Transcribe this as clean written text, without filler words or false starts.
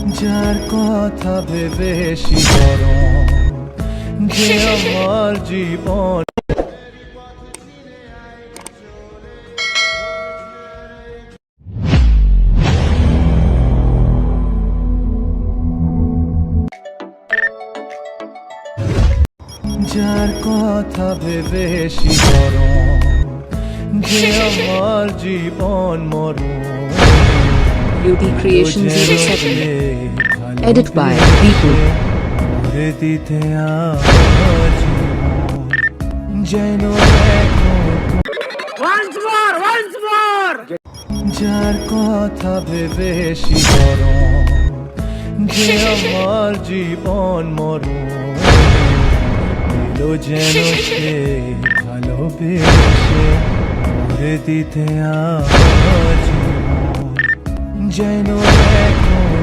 যার কথা ভেবে শিহরণ যে আমার জীবন যার কথা ভেবে শিহরণ যে আমার জীবন মরণ Beauty Creation 07. Edit by Deepu. দিতে যেন যার কথা ভেবে শিহরণ যে আমার জীবন মরণ এলো যেন সে ভালোবেসে দিতে যেন এখন